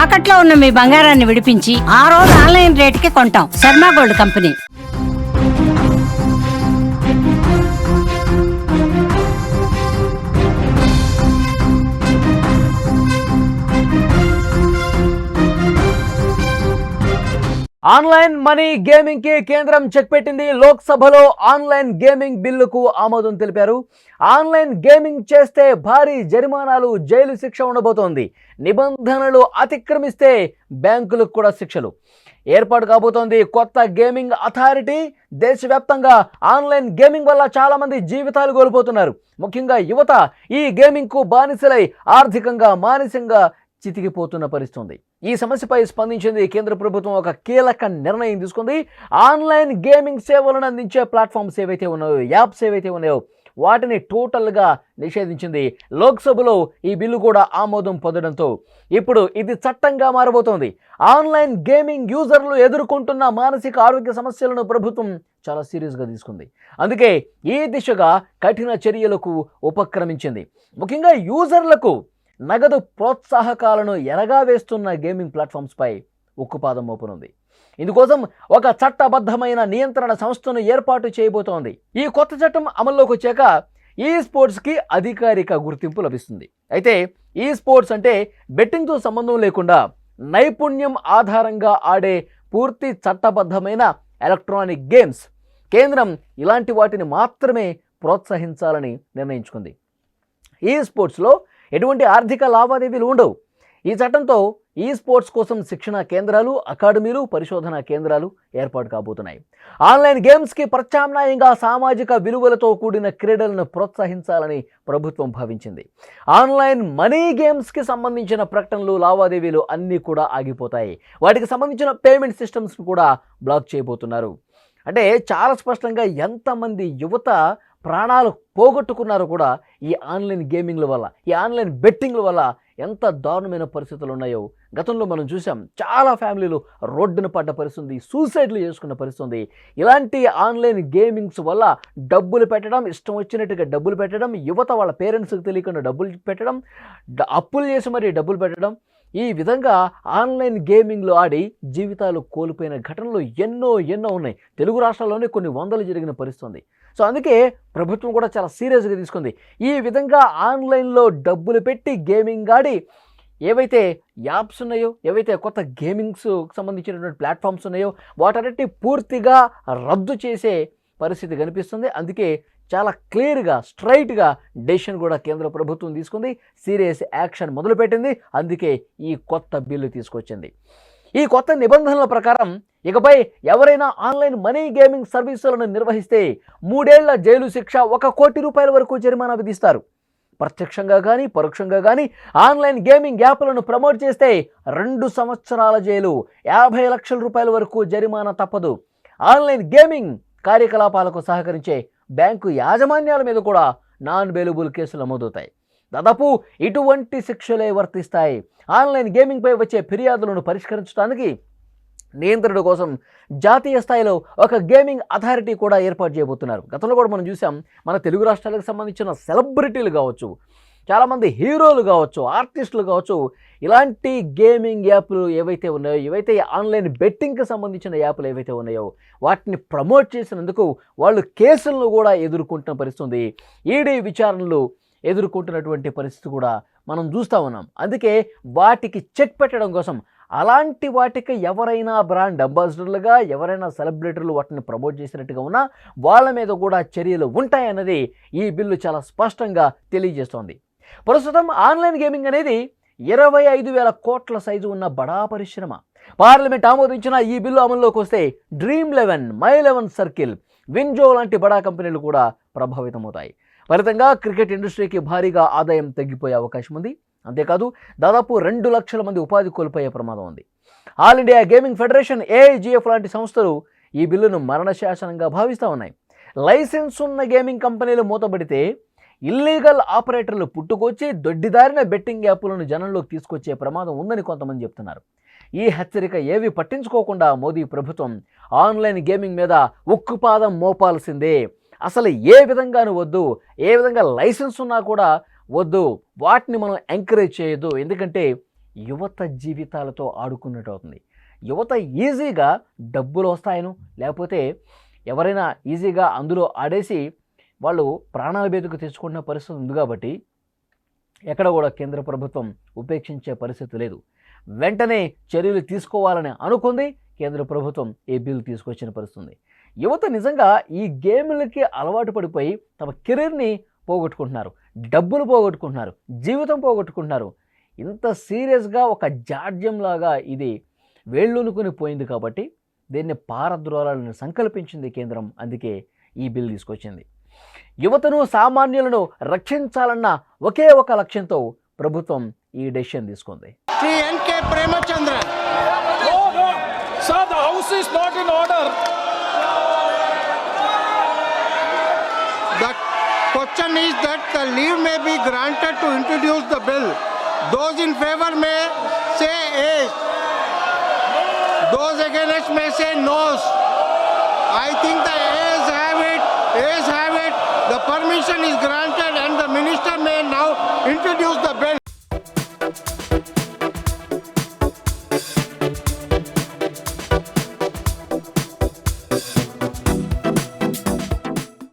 తాకట్లో ఉన్న మీ బంగారాన్ని విడిపించి ఆ రోజు ఆన్లైన్ రేటుకి కొంటాం. Sharma gold company. Online money gaming కి కేంద్రం చెక్ పెట్టింది. లోక్సభలో ఆన్లైన్ గేమింగ్ బిల్లుకు ఆమోదం తెలిపారు. ఆన్లైన్ గేమింగ్ చేస్తే భారీ జరిమానాలు, జైలు శిక్ష ఉండబోతోంది. నిబంధనలు అతిక్రమిస్తే బ్యాంకులకు కూడా శిక్షలు. ఏర్పాటు కాబోతోంది కొత్త గేమింగ్ అథారిటీ. దేశవ్యాప్తంగా ఆన్లైన్ గేమింగ్ వల్ల చాలా మంది జీవితాలు కోల్పోతున్నారు. ముఖ్యంగా యువత ఈ గేమింగ్ కు బానిసలై ఆర్థికంగా, మానసికంగా చితికిపోతున్న పరిస్థితి. ఈ సమస్యపై స్పందించింది కేంద్ర ప్రభుత్వం. ఒక కీలక నిర్ణయం తీసుకుంది. ఆన్లైన్ గేమింగ్ సేవలను అందించే ప్లాట్ఫామ్స్ ఏవైతే ఉన్నాయో, యాప్స్ ఏవైతే ఉన్నాయో వాటిని టోటల్గా నిషేధించింది. లోక్సభలో ఈ బిల్లు కూడా ఆమోదం పొందడంతో ఇప్పుడు ఇది చట్టంగా మారబోతోంది. ఆన్లైన్ గేమింగ్ యూజర్లు ఎదుర్కొంటున్న మానసిక ఆరోగ్య సమస్యలను ప్రభుత్వం చాలా సీరియస్గా తీసుకుంది. అందుకే ఈ దిశగా కఠిన చర్యలకు ఉపక్రమించింది. ముఖ్యంగా యూజర్లకు నగదు ప్రోత్సాహకాలను ఎరగా వేస్తున్న గేమింగ్ ప్లాట్ఫామ్స్పై ఉక్కుపాదం మోపనుంది. ఇందుకోసం ఒక చట్టబద్ధమైన నియంత్రణ సంస్థను ఏర్పాటు చేయబోతోంది. ఈ కొత్త చట్టం అమల్లోకి వచ్చాక ఈ స్పోర్ట్స్కి అధికారిక గుర్తింపు లభిస్తుంది. అయితే ఈ స్పోర్ట్స్ అంటే బెట్టింగ్తో సంబంధం లేకుండా నైపుణ్యం ఆధారంగా ఆడే పూర్తి చట్టబద్ధమైన ఎలక్ట్రానిక్ గేమ్స్. కేంద్రం ఇలాంటి వాటిని మాత్రమే ప్రోత్సహించాలని నిర్ణయించుకుంది. ఈ స్పోర్ట్స్లో ఎటువంటి ఆర్థిక లావాదేవీలు ఉండవు. ఈ చట్టంతో ఈ స్పోర్ట్స్ కోసం శిక్షణ కేంద్రాలు, అకాడమీలు, పరిశోధనా కేంద్రాలు ఏర్పాటు కాబోతున్నాయి. ఆన్లైన్ గేమ్స్కి ప్రత్యామ్నాయంగా సామాజిక విలువలతో కూడిన క్రీడలను ప్రోత్సహించాలని ప్రభుత్వం భావించింది. ఆన్లైన్ మనీ గేమ్స్కి సంబంధించిన ప్రకటనలు, లావాదేవీలు అన్నీ కూడా ఆగిపోతాయి. వాటికి సంబంధించిన పేమెంట్ సిస్టమ్స్ కూడా బ్లాక్ చేయబోతున్నారు. అంటే చాలా స్పష్టంగా ఎంతమంది యువత ప్రాణాలు పోగొట్టుకున్నారో కూడా ఈ ఆన్లైన్ గేమింగ్ల వల్ల, ఈ ఆన్లైన్ బెట్టింగ్ల వల్ల ఎంత దారుణమైన పరిస్థితులు ఉన్నాయో గతంలో మనం చూసాం. చాలా ఫ్యామిలీలు రోడ్డున పడ్డ పరిస్థితి, సూసైడ్లు చేసుకున్న పరిస్థితి. ఇలాంటి ఆన్లైన్ గేమింగ్స్ వల్ల డబ్బులు పెట్టడం, ఇష్టం వచ్చినట్టుగా డబ్బులు పెట్టడం, యువత వాళ్ళ పేరెంట్స్కి తెలియకుండా డబ్బులు పెట్టడం, అప్పులు చేసి మరీ డబ్బులు పెట్టడం, ఈ విధంగా ఆన్లైన్ గేమింగ్లో ఆడి జీవితాలు కోల్పోయిన ఘటనలు ఎన్నో ఉన్నాయి. తెలుగు రాష్ట్రాల్లోనే కొన్ని వందలు జరిగిన పరిస్థితి. సో అందుకే ప్రభుత్వం కూడా చాలా సీరియస్గా తీసుకుంది. ఈ విధంగా ఆన్లైన్లో డబ్బులు పెట్టి గేమింగ్ ఆడి ఏవైతే యాప్స్ ఉన్నాయో, ఏవైతే కొత్త గేమింగ్స్ సంబంధించినటువంటి ప్లాట్ఫామ్స్ ఉన్నాయో వాటన్నిటిని పూర్తిగా రద్దు చేసే పరిస్థితి కనిపిస్తుంది. అందుకే చాలా క్లియర్గా, స్ట్రైట్గా డెసిషన్ కూడా కేంద్ర ప్రభుత్వం తీసుకుంది. సీరియస్ యాక్షన్ మొదలుపెట్టింది. అందుకే ఈ కొత్త బిల్లు తీసుకొచ్చింది. ఈ కొత్త నిబంధనల ప్రకారం ఇకపై ఎవరైనా ఆన్లైన్ మనీ గేమింగ్ సర్వీసులను నిర్వహిస్తే 3 ఏళ్ల జైలు శిక్ష, 1 కోటి రూపాయల వరకు జరిమానా విధిస్తారు. ప్రత్యక్షంగా కానీ పరోక్షంగా కానీ ఆన్లైన్ గేమింగ్ యాప్లను ప్రమోట్ చేస్తే 2 సంవత్సరాల జైలు, 50 లక్షల రూపాయల వరకు జరిమానా తప్పదు. ఆన్లైన్ గేమింగ్ కార్యకలాపాలకు సహకరించే బ్యాంకు యాజమాన్యాల మీద కూడా నాన్ బెయిలబుల్ కేసులు నమోదవుతాయి. దాదాపు ఇటువంటి శిక్షలే వర్తిస్తాయి. ఆన్లైన్ గేమింగ్పై వచ్చే ఫిర్యాదులను పరిష్కరించడానికి నియంత్రణ కోసం జాతీయ స్థాయిలో ఒక గేమింగ్ అథారిటీ కూడా ఏర్పాటు చేయబోతున్నారు. గతంలో కూడా మనం చూసాం, మన తెలుగు రాష్ట్రాలకు సంబంధించిన సెలబ్రిటీలు కావచ్చు, చాలామంది హీరోలు కావచ్చు, ఆర్టిస్టులు కావచ్చు, ఇలాంటి గేమింగ్ యాప్లు ఏవైతే ఉన్నాయో, ఏవైతే ఆన్లైన్ బెట్టింగ్కి సంబంధించిన యాప్లు ఏవైతే ఉన్నాయో వాటిని ప్రమోట్ చేసినందుకు వాళ్ళు కేసులను కూడా ఎదుర్కొంటున్న పరిస్థితి, ఈడీ విచారణలు ఎదుర్కొంటున్నటువంటి పరిస్థితి కూడా మనం చూస్తూ ఉన్నాం. అందుకే వాటికి చెక్ పెట్టడం కోసం అలాంటి వాటికి ఎవరైనా బ్రాండ్ అంబాసిడర్లుగా, ఎవరైనా సెలబ్రిటీలు వాటిని ప్రమోట్ చేసినట్టుగా ఉన్నా వాళ్ళ మీద కూడా చర్యలు ఉంటాయన్నది ఈ బిల్లు చాలా స్పష్టంగా తెలియజేస్తోంది. ప్రస్తుతం ఆన్లైన్ గేమింగ్ అనేది 25,000 కోట్ల సైజు ఉన్న బడా పరిశ్రమ. పార్లమెంట్ ఆమోదించిన ఈ బిల్లు అమల్లోకి వస్తే Dream11, My11 సర్కిల్, విన్జో లాంటి బడా కంపెనీలు కూడా ప్రభావితమవుతాయి. ఫలితంగా క్రికెట్ ఇండస్ట్రీకి భారీగా ఆదాయం తగ్గిపోయే అవకాశం ఉంది. అంతేకాదు దాదాపు 2 లక్షల మంది ఉపాధి కోల్పోయే ప్రమాదం ఉంది. All India gaming federation, AIGF లాంటి సంస్థలు ఈ బిల్లును మరణశాసనంగా భావిస్తూ ఉన్నాయి. లైసెన్స్ ఉన్న గేమింగ్ కంపెనీలు మూతబడితే ఇల్లీగల్ ఆపరేటర్లు పుట్టుకొచ్చి దొడ్డిదారిన బెట్టింగ్ యాప్లను జనంలోకి తీసుకొచ్చే ప్రమాదం ఉందని కొంతమంది చెప్తున్నారు. ఈ హెచ్చరిక ఏవి పట్టించుకోకుండా మోదీ ప్రభుత్వం ఆన్లైన్ గేమింగ్ మీద ఉక్కుపాదం మోపాల్సిందే. అసలు ఏ విధంగానూ వద్దు, ఏ విధంగా లైసెన్స్ ఉన్నా కూడా వద్దు, వాటిని మనం ఎంకరేజ్ చేయొద్దు. ఎందుకంటే యువత జీవితాలతో ఆడుకున్నట్టు అవుతుంది. యువత ఈజీగా డబ్బులు వస్తాయను, లేకపోతే ఎవరైనా ఈజీగా అందులో ఆడేసి వాళ్ళు ప్రాణాల మీదకు తెచ్చుకున్న పరిస్థితి ఉంది కాబట్టి ఎక్కడ కూడా కేంద్ర ప్రభుత్వం ఉపేక్షించే పరిస్థితి లేదు. వెంటనే చర్యలు తీసుకోవాలని అనుకుంది కేంద్ర ప్రభుత్వం. ఈ బిల్ తీసుకొచ్చిన పరిస్థితి. యువత నిజంగా ఈ గేమ్లకి అలవాటు పడిపోయి తమ కెరీర్ని పోగొట్టుకుంటున్నారు, డబ్బులు పోగొట్టుకుంటున్నారు, జీవితం పోగొట్టుకుంటున్నారు. ఇంత సీరియస్గా ఒక జాడ్యంలాగా ఇది వేళ్ళూనుకుని పోయింది కాబట్టి దీన్ని పారద్రోలాలను సంకల్పించింది కేంద్రం. అందుకే ఈ బిల్ తీసుకొచ్చింది. యువతను, సామాన్యులను రక్షించాలన్న ఒకే ఒక లక్ష్యంతో ప్రభుత్వం ఈ డెసిషన్ తీసుకుంది. Sri N.K. Premachandran. No, no. Sir, the house is not in order. The question is that the leave may be granted to introduce the bill. Those in favor may say yes. Those against may say no. I think the ayes have it. Ayes have it. The permission is granted and the minister may now introduce the bill.